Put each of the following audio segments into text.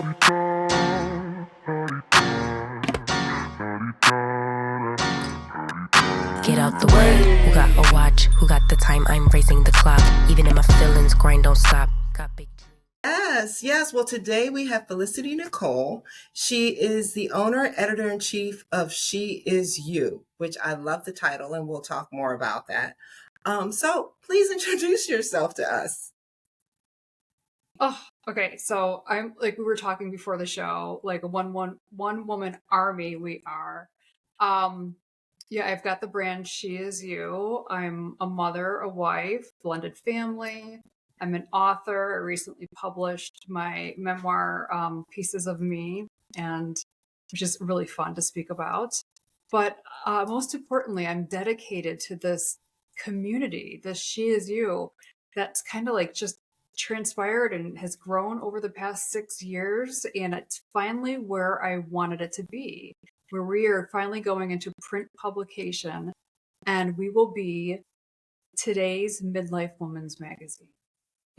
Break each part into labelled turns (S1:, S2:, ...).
S1: Get out the way. Who got a watch? Who got the time? I'm raising the clock. Even in my feelings, grind don't stop. Got big.
S2: Yes. Well, today we have Felicity Nicole. She is the owner, editor-in-chief of She Is You, which I love the title, and we'll talk more about that. So please introduce yourself to us.
S3: Oh, okay. So I'm like we were talking before the show, like a one woman army we are. Yeah, I've got the brand She Is You. I'm a mother, a wife, blended family. I'm an author. I recently published my memoir, Pieces of Me, and which is really fun to speak about. But most importantly, I'm dedicated to this community, this She Is You, that's kind of like just transpired and has grown over the past 6 years. And it's finally where I wanted it to be, where we are finally going into print publication, and we will be today's Midlife Woman's Magazine.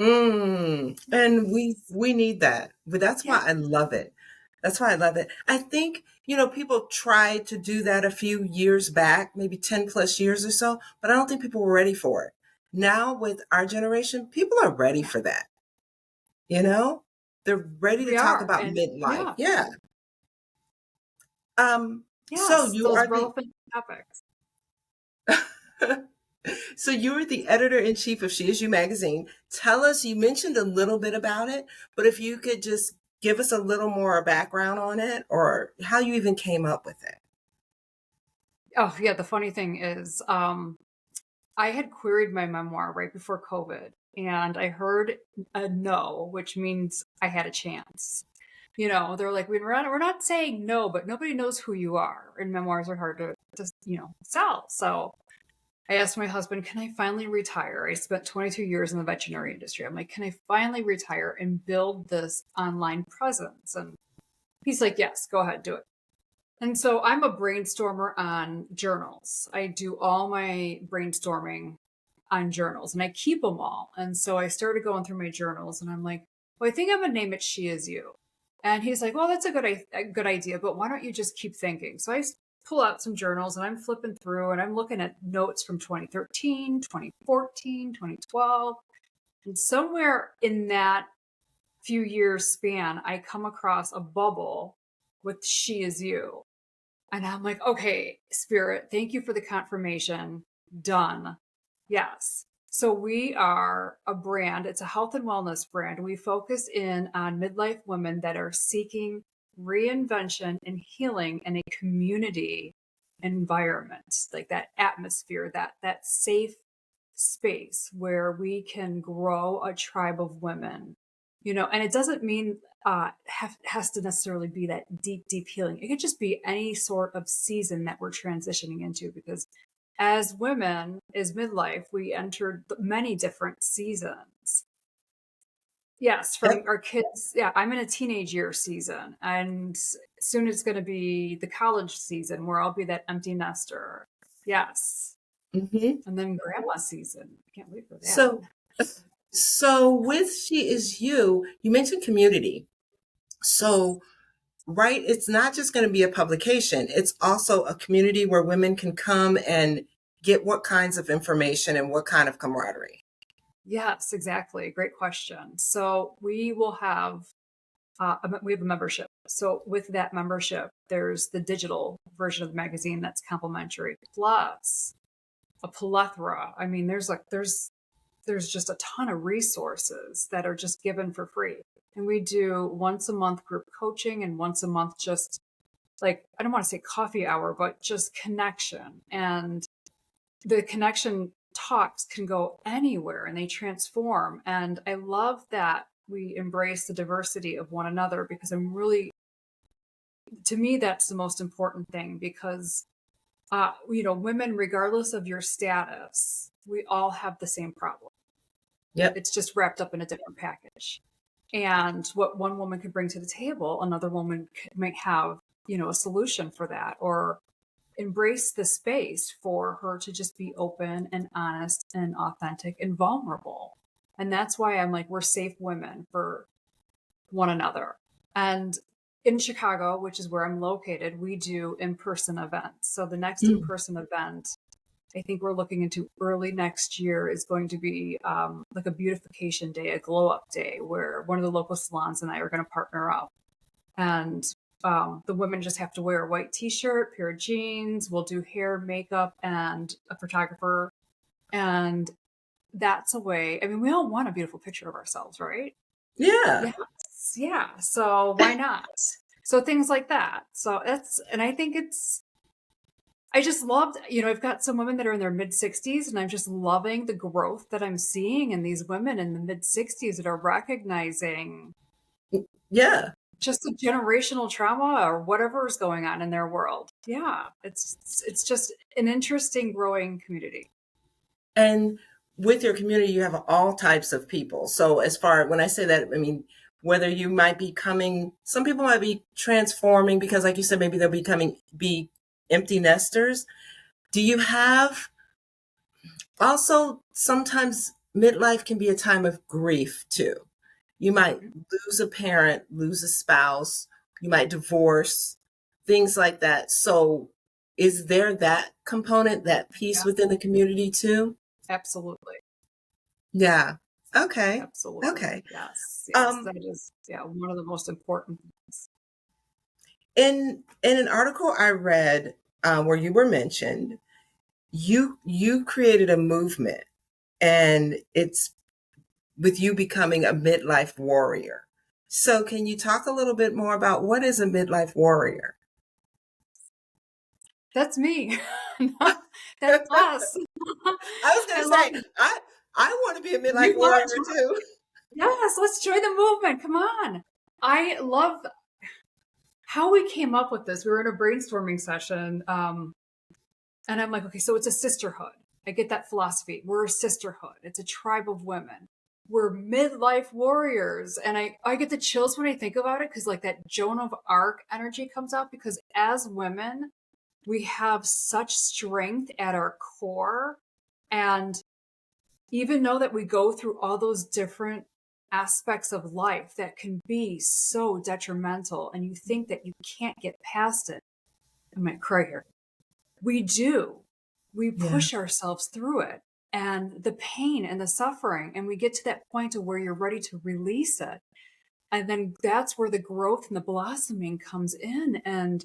S2: And we need that, but that's why I love it. That's why I love it. I think, people tried to do that a few years back, maybe 10 plus years or so, but I don't think people were ready for it. Now with our generation, people are ready for that. They're ready to talk about midlife. Yeah. So you
S3: those
S2: are
S3: relevant topics.
S2: So you're the editor-in-chief of She Is You magazine. Tell us, you mentioned a little bit about it, but if you could just give us a little more background on it or how you even came up with it.
S3: Oh, yeah. The funny thing is, I had queried my memoir right before COVID, and I heard a no, which means I had a chance. They're like, we're not saying no, but nobody knows who you are, and memoirs are hard to sell. So I asked my husband, can I finally retire? I spent 22 years in the veterinary industry. I'm like, can I finally retire and build this online presence? And he's like, yes, go ahead, do it. And so I'm a brainstormer on journals. I do all my brainstorming on journals, and I keep them all. And so I started going through my journals, and I'm like, well, I think I'm going to name it She Is You. And he's like, well, that's a good idea, but why don't you just keep thinking? So I pull out some journals, and I'm flipping through, and I'm looking at notes from 2013, 2014, 2012. And somewhere in that few years span, I come across a bubble with She Is You. And I'm like, okay, Spirit, thank you for the confirmation. Done. Yes. So we are a brand. It's a health and wellness brand. We focus in on midlife women that are seeking reinvention and healing in a community environment, like that atmosphere, that safe space where we can grow a tribe of women. And it doesn't mean has to necessarily be that deep healing. It could just be any sort of season that we're transitioning into, because as women, as midlife, we entered many different seasons. Yes, from our kids. Yeah, I'm in a teenage year season, and soon it's going to be the college season where I'll be that empty nester. Yes. And then grandma season. I can't wait for that.
S2: So with She Is You, you mentioned community. So, right, it's not just going to be a publication. It's also a community where women can come and get what kinds of information and what kind of camaraderie.
S3: Yes, exactly. Great question. So we will have we have a membership. So with that membership, there's the digital version of the magazine that's complimentary, plus a plethora. I mean, there's just a ton of resources that are just given for free. And we do once a month group coaching, and once a month just like, I don't want to say coffee hour, but just connection. And the connection talks can go anywhere, and they transform. And I love that we embrace the diversity of one another, because to me, that's the most important thing, because women, regardless of your status, we all have the same problem.
S2: Yep.
S3: It's just wrapped up in a different package. And what one woman could bring to the table, another woman might have, a solution for that, or embrace the space for her to just be open and honest and authentic and vulnerable. And that's why I'm like, we're safe women for one another. And in Chicago, which is where I'm located, we do in-person events. So the next
S2: Mm.
S3: in-person event, I think we're looking into early next year, is going to be like a beautification day, a glow up day, where one of the local salons and I are going to partner up. And the women just have to wear a white t-shirt, pair of jeans. We'll do hair, makeup, and a photographer. And that's a way. I mean, we all want a beautiful picture of ourselves, right?
S2: Yeah.
S3: Yes. Yeah. So why not? So things like that. So and I think I just loved, I've got some women that are in their mid 60s, and I'm just loving the growth that I'm seeing in these women in the mid 60s that are recognizing
S2: Yeah.
S3: just the generational trauma or whatever is going on in their world. Yeah. It's just an interesting growing community.
S2: And with your community, you have all types of people. So as far when I say that, I mean, whether you might be coming, some people might be transforming because like you said, maybe they'll be empty nesters. Do you have also sometimes midlife can be a time of grief too. You might lose a parent, lose a spouse, you might divorce, things like that. So is there that component, that piece
S3: Yeah,
S2: within the community too?
S3: absolutely.
S2: Yeah. Okay.
S3: Absolutely.
S2: Okay.
S3: Yes. Yes.
S2: Um,
S3: That is, yeah, one of the most important things.
S2: in an article I read where you were mentioned, you created a movement, and it's with you becoming a midlife warrior. So, can you talk a little bit more about what is a midlife warrior?
S3: That's me. That's
S2: I
S3: us.
S2: was going
S3: I
S2: to
S3: love
S2: say I want to be a midlife
S3: you want
S2: warrior
S3: to.
S2: too.
S3: Yes, let's join the movement. Come on. I love how we came up with this. We were in a brainstorming session, and I'm like, okay, so it's a sisterhood. I get that philosophy. We're a sisterhood. It's a tribe of women. We're midlife warriors. And I get the chills when I think about it because like that Joan of Arc energy comes out because as women, we have such strength at our core. And even though that we go through all those different aspects of life that can be so detrimental and you think that you can't get past it, I might cry here. We do. We
S2: Yeah.
S3: push ourselves through it and the pain and the suffering. And we get to that point of where you're ready to release it. And then that's where the growth and the blossoming comes in. And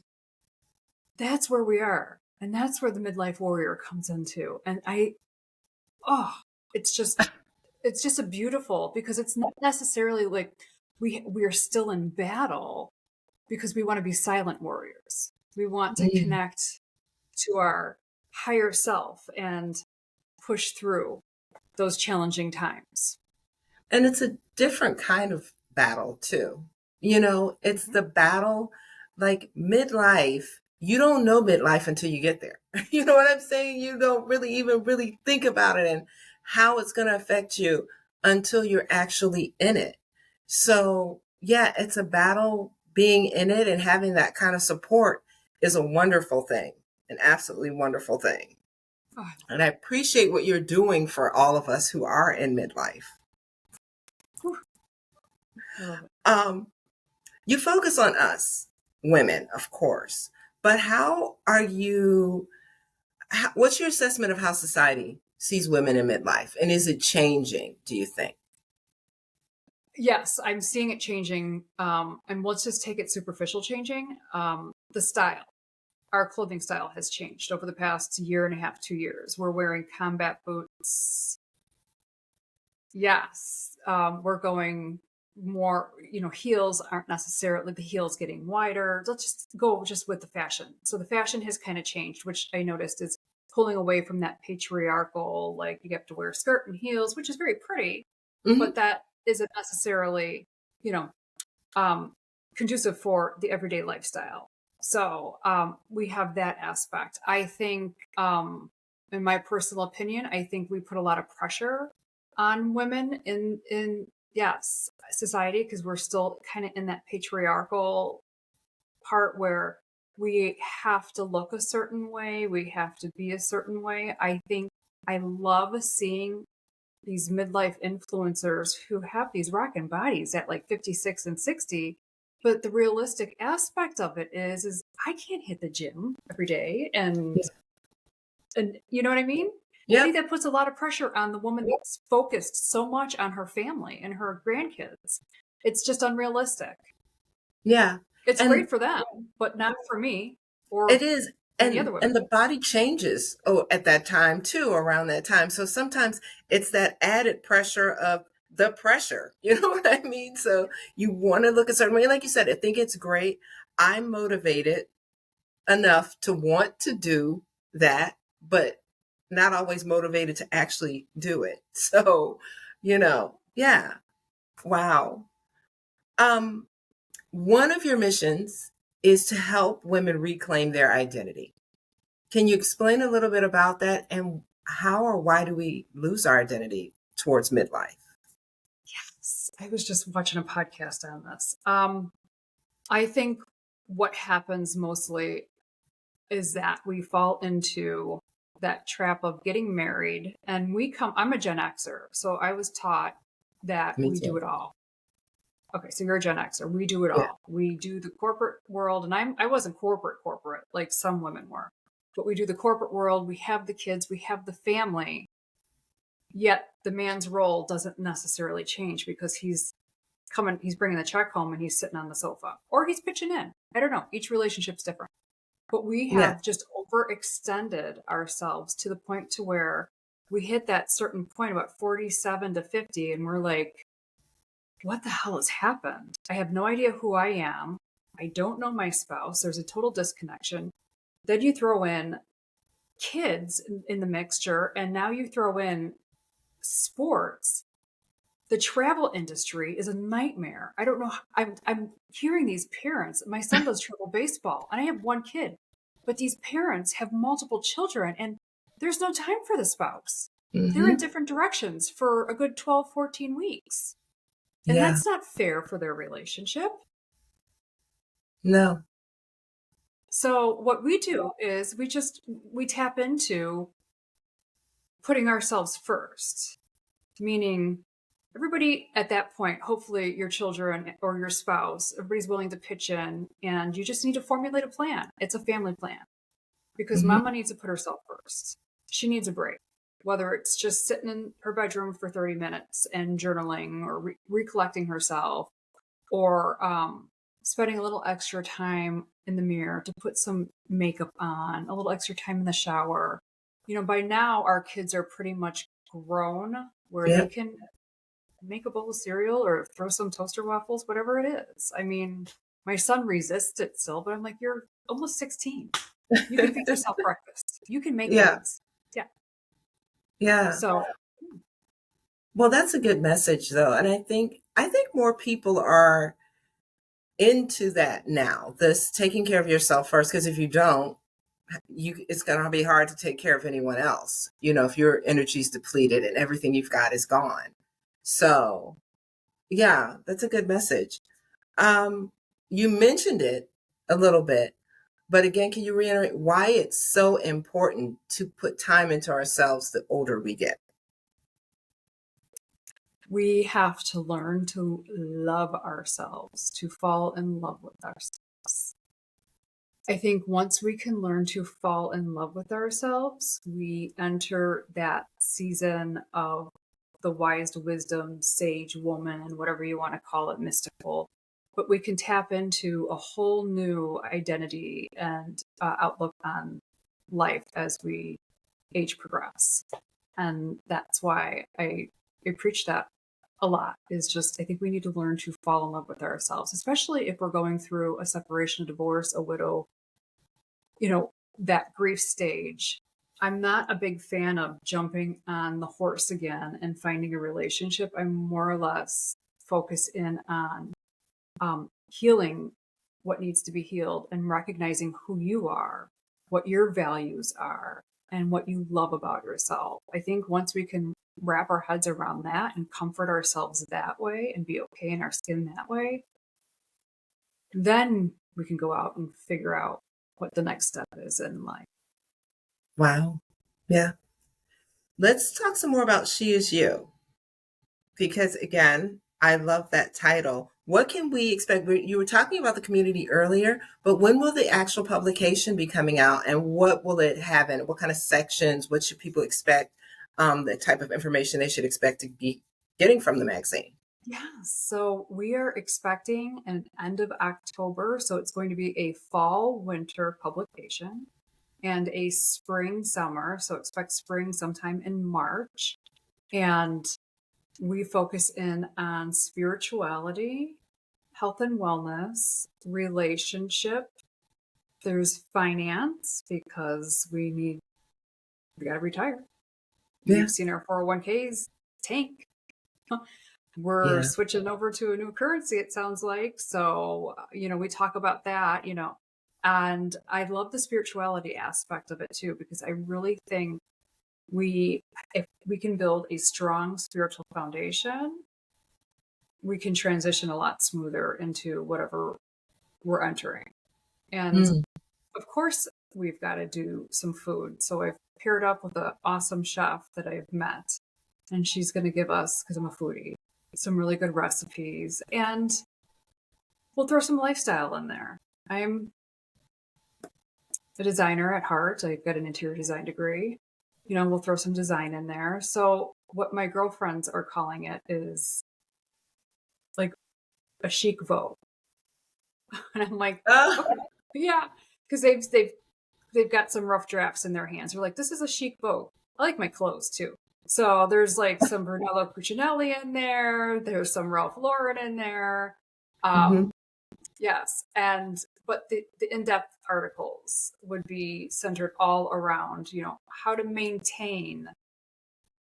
S3: that's where we are. And that's where the midlife warrior comes into. And oh, it's just, it's just a beautiful because it's not necessarily like we are still in battle because we want to be silent warriors. We want to
S2: Mm.
S3: connect to our higher self and push through those challenging times.
S2: And it's a different kind of battle too. It's the battle like midlife. You don't know midlife until you get there. You know what I'm saying? You don't really even really think about it and how it's going to affect you until you're actually in it. So, yeah, it's a battle being in it, and having that kind of support is a wonderful thing, an absolutely wonderful thing.
S3: Oh,
S2: And I appreciate what you're doing for all of us who are in midlife.
S3: I love it.
S2: Um, you focus on us, women, of course, but what's your assessment of how society sees women in midlife? And is it changing, do you think?
S3: Yes, I'm seeing it changing. And let's just take it superficial changing. The style, our clothing style has changed over the past year and a half, 2 years. We're wearing combat boots. Yes. We're going more, heels aren't necessarily the heels getting wider. Let's just go just with the fashion. So the fashion has kind of changed, which I noticed is pulling away from that patriarchal, like you have to wear a skirt and heels, which is very pretty,
S2: Hmm.
S3: but that isn't necessarily, you know, conducive for the everyday lifestyle. So we have that aspect. I think, in my personal opinion, I think we put a lot of pressure on women in yes society because we're still kind of in that patriarchal part where we have to look a certain way, we have to be a certain way. I think I love seeing these midlife influencers who have these rockin' bodies at like 56 and 60 But the realistic aspect of it is I can't hit the gym every day, and you know what I mean? I think
S2: Yep.
S3: that puts a lot of pressure on the woman that's focused so much on her family and her grandkids. It's just unrealistic.
S2: Yeah.
S3: It's
S2: And
S3: great for them, but not for me
S2: it
S3: or
S2: is.
S3: any other women.
S2: And the body changes at that time too, around that time. So sometimes it's that added pressure of the pressure. You know what I mean? So you want to look a certain way. Like you said, I think it's great. I'm motivated enough to want to do that, but not always motivated to actually do it. So, yeah. Wow. Um, One of your missions is to help women reclaim their identity. Can you explain a little bit about that and how or why do we lose our identity towards midlife?
S3: Yes. I was just watching a podcast on this. I think what happens mostly is that we fall into that trap of getting married, and I'm a Gen Xer, so I was taught that
S2: Me
S3: we do
S2: too.
S3: it all. Okay, so you're a Gen Xer. We do it
S2: Yeah.
S3: all. We do the corporate world, and I wasn't corporate like some women were, but we do the corporate world. We have the kids, we have the family. Yet the man's role doesn't necessarily change because he's bringing the check home and he's sitting on the sofa, or he's pitching in. I don't know. Each relationship's different. But we
S2: Yeah.
S3: have just overextended ourselves to the point to where we hit that certain point about 47 to 50, and we're like, what the hell has happened? I have no idea who I am. I don't know my spouse. There's a total disconnection. Then you throw in kids in the mixture, and now you throw in sports. The travel industry is a nightmare. I don't know. I'm hearing these parents. My son does travel baseball, and I have one kid, but these parents have multiple children, and there's no time for the spouse. They're in
S2: Mm-hmm.
S3: different directions for a good 12, 14 weeks. And
S2: Yeah.
S3: that's not fair for their relationship.
S2: No.
S3: So what we do is we tap into putting ourselves first, meaning everybody at that point, hopefully your children or your spouse, everybody's willing to pitch in, and you just need to formulate a plan. It's a family plan, because
S2: Mm-hmm.
S3: mama needs to put herself first. She needs a break, whether it's just sitting in her bedroom for 30 minutes and journaling or recollecting herself, or spending a little extra time in the mirror to put some makeup on, a little extra time in the shower. By now our kids are pretty much grown where they
S2: Yep.
S3: can make a bowl of cereal or throw some toaster waffles, whatever it is. I mean, my son resists it still, but I'm like, you're almost 16. You can fix yourself breakfast. You can make
S2: Yeah.
S3: eggs. Yeah.
S2: Yeah.
S3: So
S2: Well, that's a good message though. And I think more people are into that now. This taking care of yourself first, because if you don't, it's going to be hard to take care of anyone else. If your energy's depleted and everything you've got is gone. So, yeah, that's a good message. You mentioned it a little bit, but again, can you reiterate why it's so important to put time into ourselves the older we get?
S3: we have to learn to love ourselves, to fall in love with ourselves. I think once we can learn to fall in love with ourselves, we enter that season of the wise wisdom, sage woman, whatever you want to call it, mystical. But we can tap into a whole new identity and outlook on life as we age progress. And that's why I preach that a lot, is just, I think we need to learn to fall in love with ourselves, especially if we're going through a separation, a divorce, a widow, that grief stage. I'm not a big fan of jumping on the horse again and finding a relationship. I'm more or less focused in on healing what needs to be healed and recognizing who you are, what your values are, and what you love about yourself. I think once we can wrap our heads around that and comfort ourselves that way and be okay in our skin that way, then we can go out and figure out what the next step is in life.
S2: Wow. Yeah. Let's talk some more about She Is You. Because again, I love that title. What can we expect? You were talking about the community earlier, but when will the actual publication be coming out, and what will it have in it? What kind of sections? What should people expect? The type of information they should expect to be getting from the magazine?
S3: Yeah, so we are expecting an end of October. So it's going to be a fall winter publication and a spring summer. So expect spring sometime in March. And we focus in on spirituality, health and wellness, relationship. There's finance because we got to retire.
S2: Yeah,
S3: We've seen our 401ks tank. We're
S2: yeah.
S3: switching over to a new currency, it sounds like. So, we talk about that, and I love the spirituality aspect of it too, because I really think if we can build a strong spiritual foundation, we can transition a lot smoother into whatever we're entering. And
S2: Mm.
S3: of course, we've got to do some food. So I've paired up with an awesome chef that I've met, and she's going to give us, because I'm a foodie, some really good recipes, and we'll throw some lifestyle in there. I'm a designer at heart. I've got an interior design degree. We'll throw some design in there. So what my girlfriends are calling it is like a chic vogue. And I'm like,
S2: Oh,
S3: okay, yeah, because they've got some rough drafts in their hands. They're like, this is a chic vogue. I like my clothes too. So there's like some Brunello Cucinelli in there. There's some Ralph Lauren in there.
S2: mhm.
S3: Yes. But the in-depth articles would be centered all around, how to maintain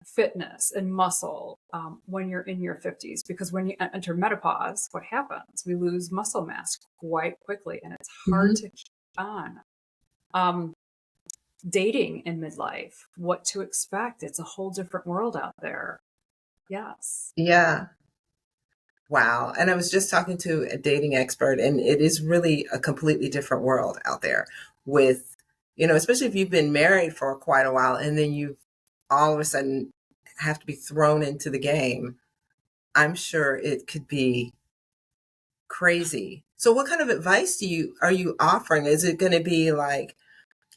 S3: fitness and muscle when you're in your 50s. Because when you enter menopause, what happens? We lose muscle mass quite quickly, and it's hard
S2: Mhm.
S3: to keep on. Dating in midlife, what to expect. It's a whole different world out there. Yes.
S2: Yeah. Wow. And I was just talking to a dating expert, and it is really a completely different world out there with, especially if you've been married for quite a while and then you all of a sudden have to be thrown into the game. I'm sure it could be crazy. So what kind of advice are you offering? Is it going to be like,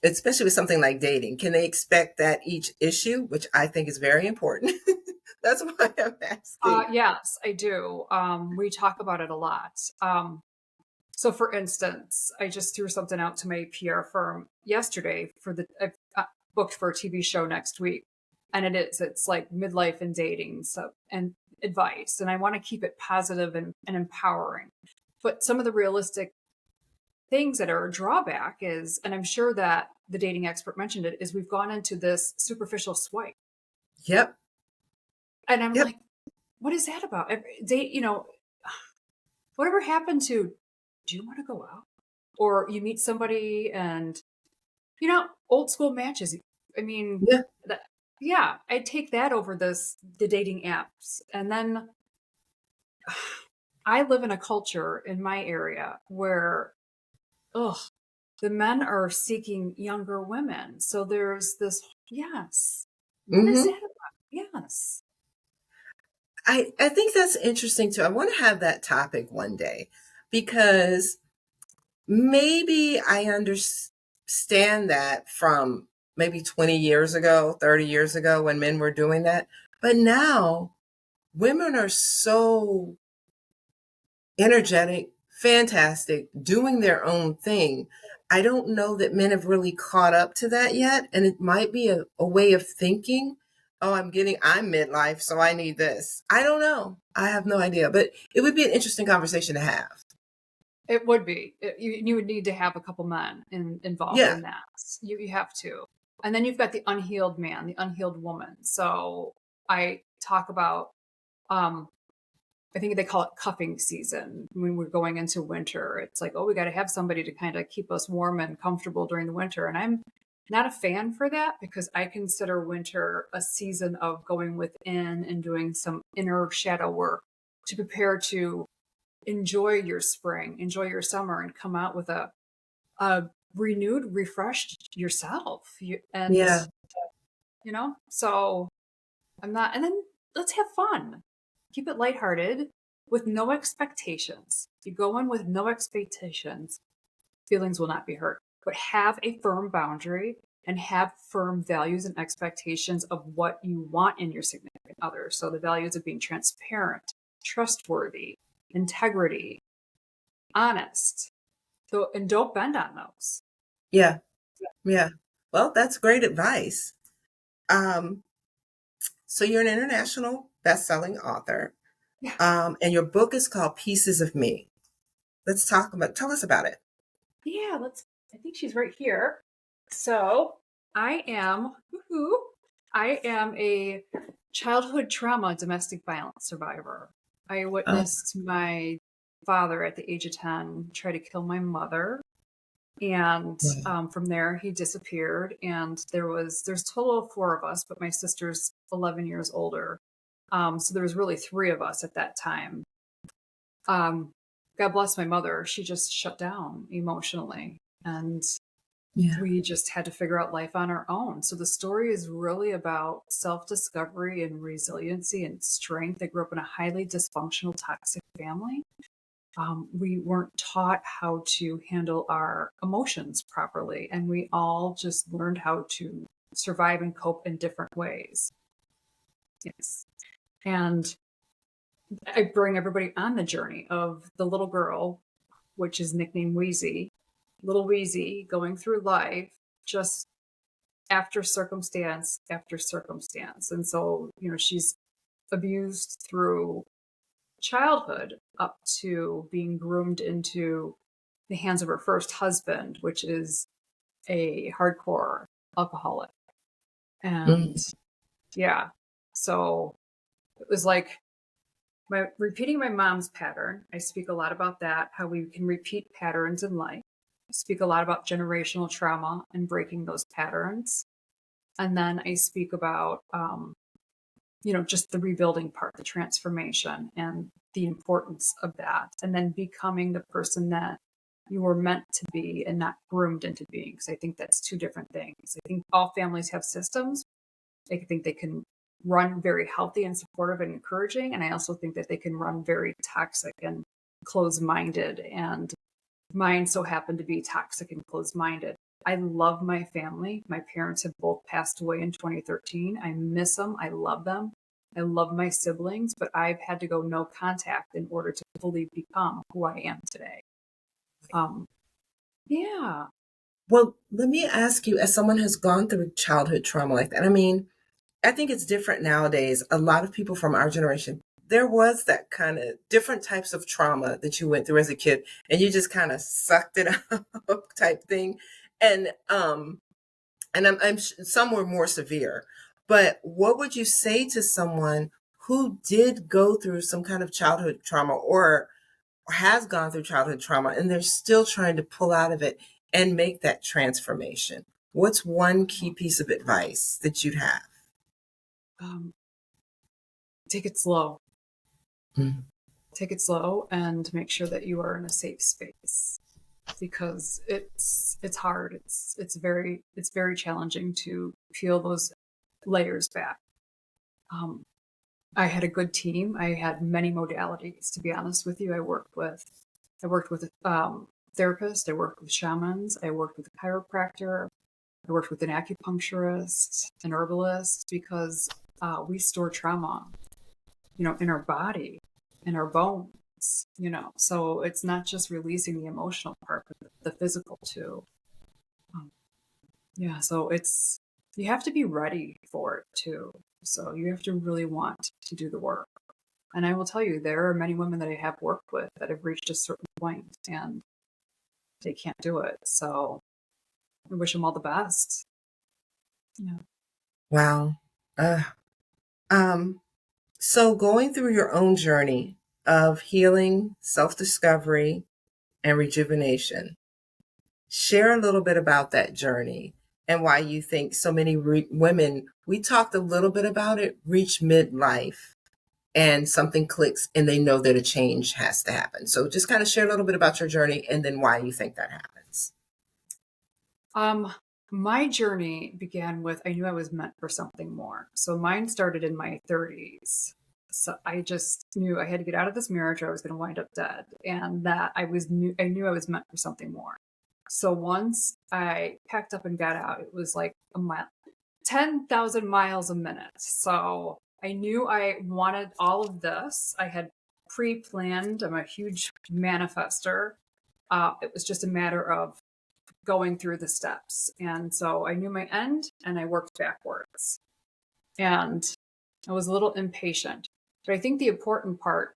S2: especially with something like dating, can they expect that each issue, which I think is very important? That's why I'm asking.
S3: Yes, I do. We talk about it a lot. So, for instance, I just threw something out to my PR firm yesterday I've booked for a TV show next week, and it's like midlife and dating, and advice, and I want to keep it positive and empowering. But some of the realistic things that are a drawback is, and I'm sure that the dating expert mentioned it, is we've gone into this superficial swipe,
S2: Yep.
S3: and I'm
S2: Yep.
S3: like, what is that about? Whatever happened to, do you want to go out? Or you meet somebody and, old school matches. I mean,
S2: Yeah.
S3: yeah, I'd take that over the dating apps. And then I live in a culture in my area where, ugh, the men are seeking younger women. So there's this, yes. What is
S2: Hmm.
S3: that about? Yes.
S2: I think that's interesting too. I want to have that topic one day because maybe I understand that from maybe 20 years ago, 30 years ago when men were doing that. But now women are so energetic, fantastic, doing their own thing. I don't know that men have really caught up to that yet. And it might be a way of thinking. Oh, I'm midlife, so I need this. I don't know. I have no idea. But it would be an interesting conversation to have.
S3: It would be. You would need to have a couple men involved
S2: Yeah.
S3: in that. You have to. And then you've got the unhealed man, the unhealed woman. So I talk about, I think they call it cuffing season when we're going into winter. It's like, oh, we got to have somebody to kind of keep us warm and comfortable during the winter. And I'm not a fan for that because I consider winter a season of going within and doing some inner shadow work to prepare to enjoy your spring, enjoy your summer, and come out with a renewed, refreshed yourself.
S2: Yeah.
S3: So I'm not, and then let's have fun. Keep it lighthearted. with no expectations. You go in with no expectations, feelings will not be hurt. But have a firm boundary and have firm values and expectations of what you want in your significant other. So the values of being transparent, trustworthy, integrity, honest. So, and don't bend on those.
S2: Yeah. Yeah. Well, that's great advice. Um, so you're an international best-selling author.
S3: Yeah.
S2: And your book is called Pieces of Me. Tell us about it.
S3: Yeah, I think she's right here. So I am, I am a childhood trauma domestic violence survivor. I witnessed my father at the age of 10 try to kill my mother. And from there, he disappeared. And there's a total of 4 of us, but my sister's 11 years older. So there was really 3 of us at that time. God bless my mother. She just shut down emotionally. And we just had to figure out life on our own. So the story is really about self-discovery and resiliency and strength. I grew up in a highly dysfunctional, toxic family. We weren't taught how to handle our emotions properly, and we all just learned how to survive and cope in different ways. Yes. And I bring everybody on the journey of the little girl, which is nicknamed Wheezy, little Wheezy, going through life just after circumstance after circumstance. And so, she's abused through childhood up to being groomed into the hands of her first husband, which is a hardcore alcoholic. And yeah, so it was like repeating my mom's pattern. I speak a lot about that, how we can repeat patterns in life. I speak a lot about generational trauma and breaking those patterns. And then I speak about, just the rebuilding part, the transformation and the importance of that. And then becoming the person that you were meant to be and not groomed into being. Because I think that's 2 different things. I think all families have systems. I think they can run very healthy and supportive and encouraging. And I also think that they can run very toxic and closed-minded. And mine so happened to be toxic and closed-minded. I love my family. My parents have both passed away in 2013. I miss them. I love them. I love my siblings, but I've had to go no contact in order to fully become who I am today. Yeah.
S2: Well, let me ask you, as someone who's gone through childhood trauma like that, I mean, I think it's different nowadays. A lot of people from our generation, there was that kind of different types of trauma that you went through as a kid, and you just kind of sucked it up type thing. And some were more severe. But what would you say to someone who did go through some kind of childhood trauma or has gone through childhood trauma and they're still trying to pull out of it and make that transformation? What's one key piece of advice that you'd have?
S3: Take it slow. Take it slow and make sure that you are in a safe space, because it's hard. It's very challenging to peel those layers back. I had a good team. I had many modalities, to be honest with you. I worked with therapists. I worked with shamans. I worked with a chiropractor. I worked with an acupuncturist, an herbalist, because we store trauma, in our body, in our bones, So it's not just releasing the emotional part, but the physical too. So you have to be ready for it too. So you have to really want to do the work. And I will tell you, there are many women that I have worked with that have reached a certain point and they can't do it. So I wish them all the best. Yeah.
S2: Wow. So going through your own journey of healing, self-discovery, and rejuvenation, share a little bit about that journey and why you think so many women, we talked a little bit about it, reach midlife and something clicks and they know that a change has to happen. So just kind of share a little bit about your journey and then why you think that happens.
S3: My journey began with, I knew I was meant for something more. So mine started in my 30s. So I just knew I had to get out of this marriage or I was going to wind up dead, and that I knew I was meant for something more. So once I packed up and got out, it was like a mile, 10,000 miles a minute. So I knew I wanted all of this. I had pre-planned. I'm a huge manifester. It was just a matter of going through the steps. And so I knew my end and I worked backwards. And I was a little impatient. But I think the important part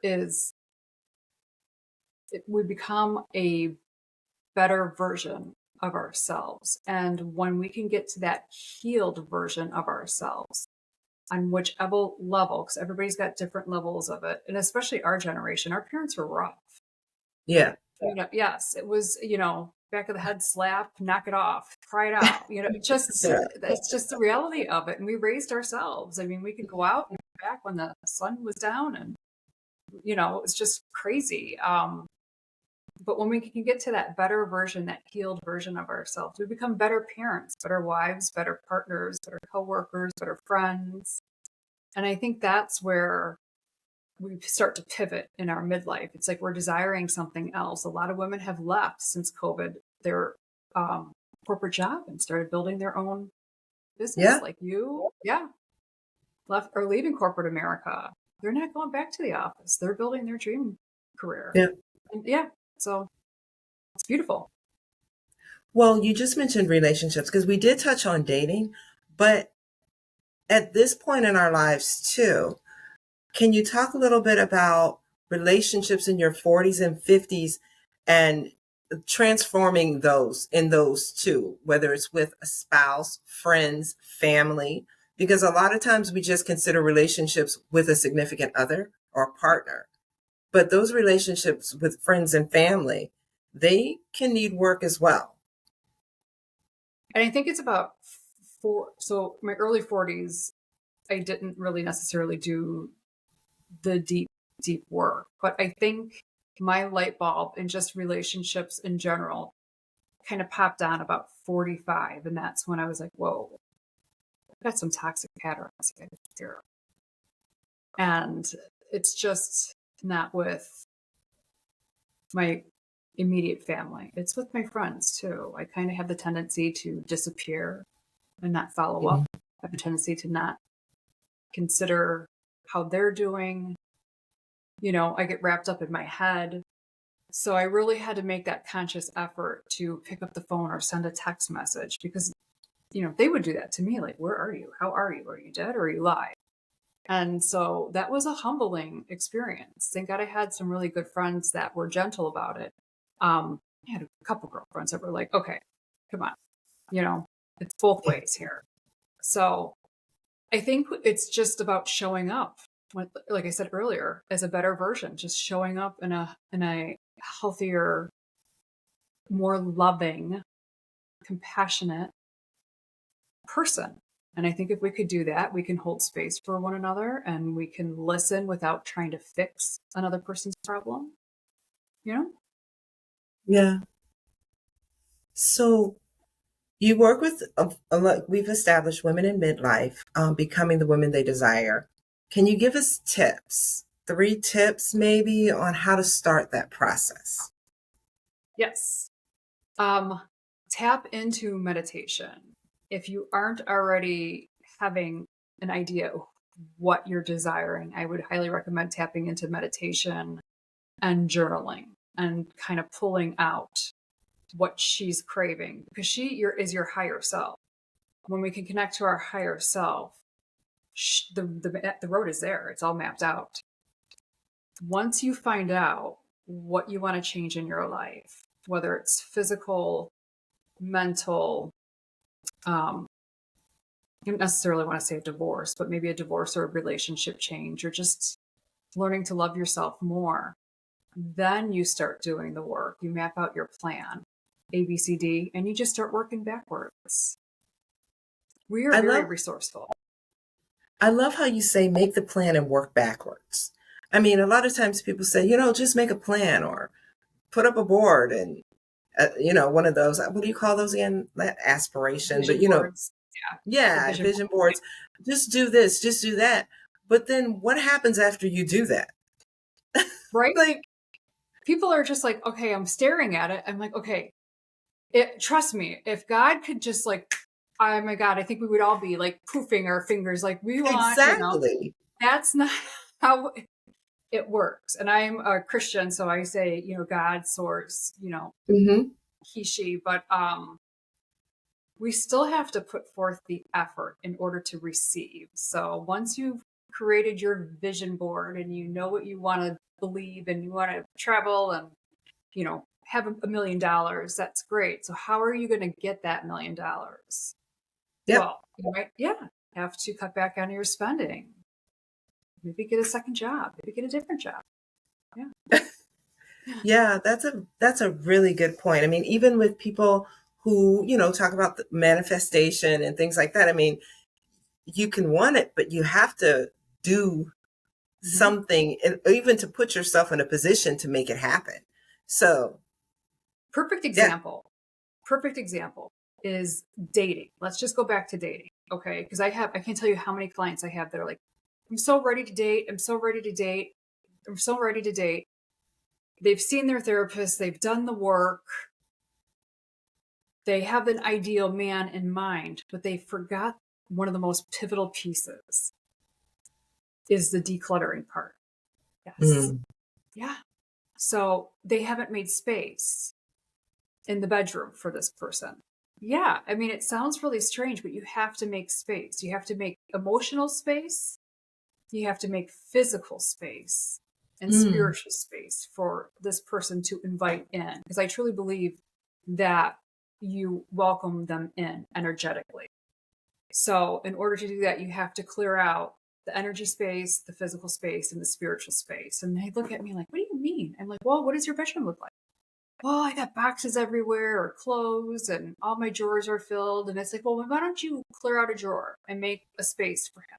S3: is we become a better version of ourselves. And when we can get to that healed version of ourselves on whichever level, because everybody's got different levels of it, and especially our generation, our parents were rough.
S2: Yeah.
S3: Yes, it was, back of the head slap, knock it off, cry it out. It's just the reality of it. And we raised ourselves. I mean, we could go out and come back when the sun was down, and it was just crazy. But when we can get to that better version, that healed version of ourselves, we become better parents, better wives, better partners, better coworkers, better friends. And I think that's where we start to pivot in our midlife. It's like we're desiring something else. A lot of women have left since COVID their corporate job and started building their own business, like you. Yeah. Left or leaving corporate America. They're not going back to the office. They're building their dream career.
S2: Yeah.
S3: And so it's beautiful.
S2: Well, you just mentioned relationships because we did touch on dating, but at this point in our lives too, can you talk a little bit about relationships in your 40s and 50s and transforming those too, whether it's with a spouse, friends, family? Because a lot of times we just consider relationships with a significant other or partner. But those relationships with friends and family, they can need work as well.
S3: And I think it's about so my early 40s, I didn't really necessarily do the deep work. But I think my light bulb and just relationships in general kind of popped on about 45. And that's when I was like, whoa, I've got some toxic patterns here. And it's just not with my immediate family. It's with my friends too. I kind of have the tendency to disappear and not follow up. I have a tendency to not consider how they're doing. I get wrapped up in my head. So I really had to make that conscious effort to pick up the phone or send a text message because, they would do that to me. Like, where are you? How are you? Are you dead or are you alive? And so that was a humbling experience. Thank God I had some really good friends that were gentle about it. I had a couple girlfriends that were like, okay, come on, it's both ways here. So I think it's just about showing up, like I said earlier, as a better version, just showing up in a healthier, more loving, compassionate person. And I think if we could do that, we can hold space for one another and we can listen without trying to fix another person's problem.
S2: Yeah. So you work with, we've established women in midlife, becoming the women they desire. Can you give us tips, 3 tips maybe on how to start that process?
S3: Yes. Tap into meditation. If you aren't already having an idea of what you're desiring, I would highly recommend tapping into meditation and journaling and kind of pulling out what she's craving, because she is your higher self. When we can connect to our higher self, the road is there. It's all mapped out. Once you find out what you want to change in your life, whether it's physical, mental, you don't necessarily want to say a divorce, but maybe a divorce or a relationship change, or just learning to love yourself more, then you start doing the work. You map out your plan, A, B, C, D, and you just start working backwards. We are very resourceful.
S2: I love how you say make the plan and work backwards. I mean, a lot of times people say, just make a plan or put up a board and, one of those, what do you call those again? Aspiration,
S3: vision
S2: but
S3: boards.
S2: vision boards. Just do this, just do that. But then what happens after you do that?
S3: Right?
S2: Like,
S3: People are just like, okay, I'm staring at it. I'm like, okay, trust me, if God could just like, oh my God, I think we would all be like poofing our fingers like we want,
S2: exactly.
S3: that's not how it works. And I'm a Christian, so I say, God, source,
S2: Mm-hmm.
S3: he, she, but we still have to put forth the effort in order to receive. So once you've created your vision board and you know what you want to believe and you want to travel and, have $1 million, that's great. So how are you going to get that $1 million?
S2: Yep.
S3: Well, you might, have to cut back on your spending. Maybe get a second job. Maybe get a different job. Yeah.
S2: Yeah, that's a really good point. I mean, even with people who, talk about the manifestation and things like that, I mean, you can want it, but you have to do something, and even to put yourself in a position to make it happen. So,
S3: Perfect
S2: yeah.
S3: example is dating. Let's just go back to dating. Okay. Because I can't tell you how many clients I have that are like, I'm so ready to date. I'm so ready to date. I'm so ready to date. They've seen their therapist. They've done the work. They have an ideal man in mind, but they forgot one of the most pivotal pieces is the decluttering part. Yes.
S2: Mm.
S3: Yeah. So they haven't made space in the bedroom for this person. Yeah. I mean, it sounds really strange, but you have to make space. You have to make emotional space. You have to make physical space and spiritual space for this person to invite in. Because I truly believe that you welcome them in energetically. So in order to do that, you have to clear out the energy space, the physical space, and the spiritual space. And they look at me like, what do you mean? I'm like, well, what does your bedroom look like? Well, I got boxes everywhere or clothes and all my drawers are filled. And it's like, well, why don't you clear out a drawer and make a space for him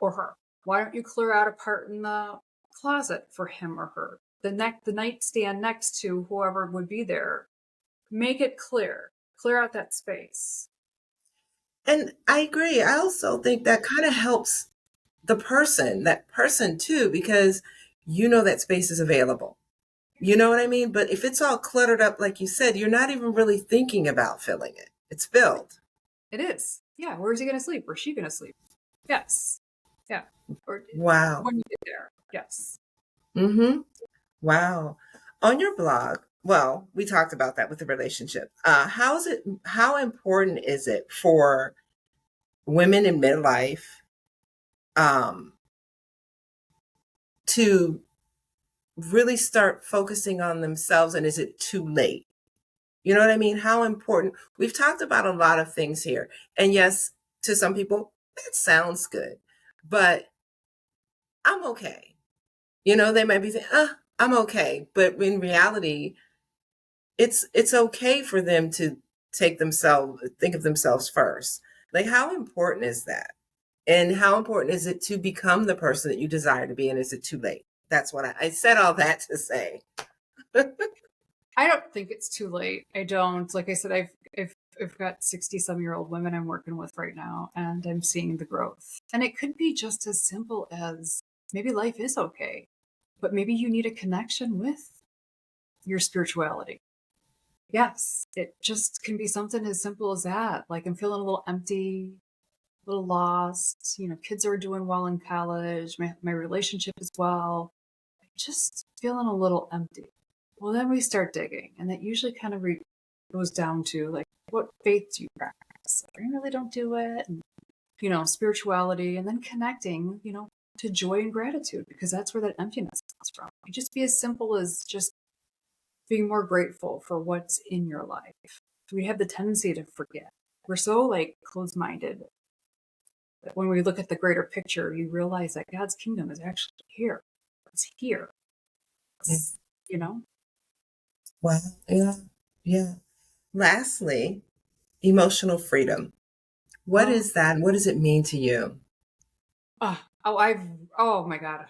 S3: or her? Why don't you clear out a part in the closet for him or her? The nightstand next to whoever would be there. Make it clear. Clear out that space.
S2: And I agree. I also think that kind of helps that person too, because that space is available. You know what I mean? But if it's all cluttered up, like you said, you're not even really thinking about filling it. It's filled.
S3: It is. Yeah. Where's he going to sleep? Where's she going to sleep? Yes. Yeah. Or
S2: Wow.
S3: when you get there. Yes.
S2: Mm-hmm. Wow. On your blog, well, we talked about that with the relationship. How important is it for women in midlife to really start focusing on themselves, and is it too late? You know what I mean? How important? We've talked about a lot of things here. And yes, to some people, that sounds good, but I'm okay. They might be saying, I'm okay. But in reality, it's okay for them to think of themselves first. Like, how important is that? And how important is it to become the person that you desire to be? And is it too late? That's what I said all that to say.
S3: I don't think it's too late. I don't. Like I said, I've got 60-some-year-old women I'm working with right now, and I'm seeing the growth. And it could be just as simple as maybe life is okay, but maybe you need a connection with your spirituality. Yes, it just can be something as simple as that. Like I'm feeling a little empty, a little lost. Kids are doing well in college. My relationship is well. Just feeling a little empty. Well, then we start digging, and that usually kind of goes down to like, what faith do you practice? I really don't do it. And, spirituality, and then connecting, to joy and gratitude, because that's where that emptiness comes from. It just be as simple as just being more grateful for what's in your life. We have the tendency to forget. We're so like closed-minded that when we look at the greater picture, you realize that God's kingdom is actually here. It's here. It's,
S2: Wow. Yeah. Yeah. Lastly, emotional freedom. What is that? What does it mean to you?
S3: Oh my God.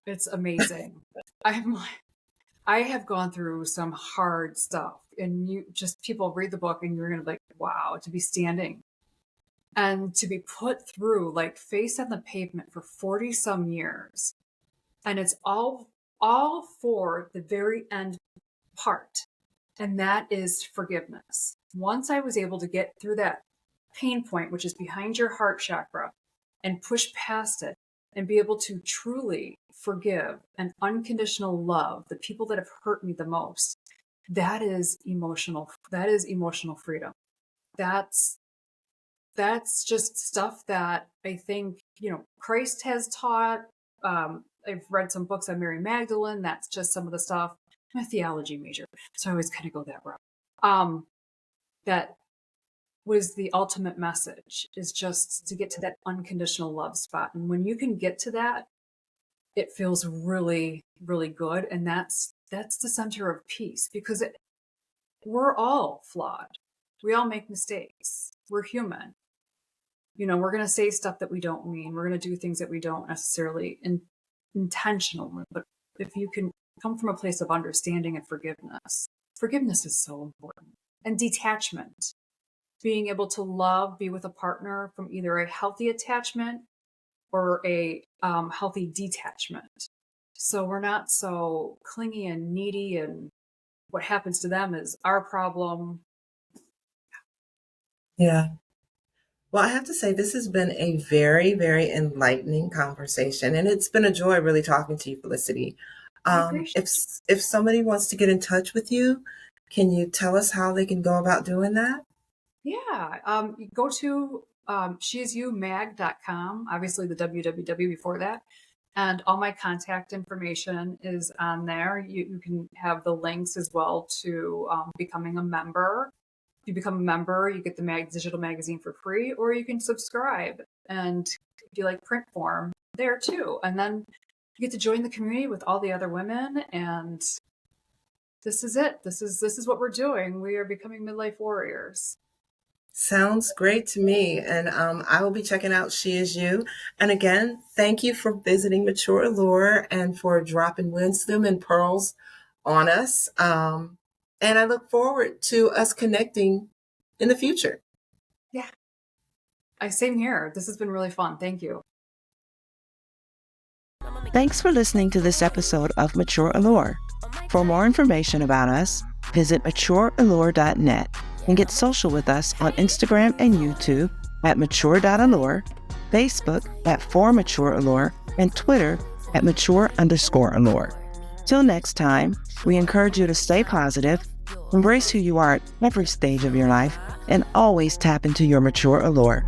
S3: It's amazing. I have gone through some hard stuff, and people read the book and you're going to be like, wow, to be standing And to be put through, like, face on the pavement for 40 some years. And it's all for the very end part. And that is forgiveness. Once I was able to get through that pain point, which is behind your heart chakra, and push past it and be able to truly forgive and unconditional love the people that have hurt me the most, that is emotional freedom. That's just stuff that I think, Christ has taught. I've read some books on Mary Magdalene. That's just some of the stuff. I'm a theology major, so I always kind of go that route. That was the ultimate message, is just to get to that unconditional love spot. And when you can get to that, it feels really, really good. And that's the center of peace, because we're all flawed. We all make mistakes. We're human. We're going to say stuff that we don't mean. We're going to do things that we don't necessarily intentionally. But if you can come from a place of understanding and forgiveness is so important. And detachment, being able to be with a partner from either a healthy attachment or a healthy detachment. So we're not so clingy and needy, and what happens to them is our problem.
S2: Yeah. Well, I have to say, this has been a very, very enlightening conversation, and it's been a joy really talking to you, Felicity.
S3: I appreciate
S2: If somebody wants to get in touch with you, can you tell us how they can go about doing that?
S3: Yeah. You go to sheisyoumag.com, obviously the www before that. And all my contact information is on there. You can have the links as well to becoming a member. If you become a member, you get the digital magazine for free, or you can subscribe. And if you like print form, there too. And then you get to join the community with all the other women. And this is it. This is what we're doing. We are becoming midlife warriors.
S2: Sounds great to me. And I will be checking out She Is You. And again, thank you for visiting Mature Allure and for dropping wisdom and pearls on us. And I look forward to us connecting in the future.
S3: Yeah. Same here. This has been really fun. Thank you.
S4: Thanks for listening to this episode of Mature Allure. For more information about us, visit matureallure.net and get social with us on Instagram and YouTube at mature.allure, Facebook at @4matureallure, and Twitter at mature_allure. Till next time, we encourage you to stay positive, embrace who you are at every stage of your life, and always tap into your mature allure.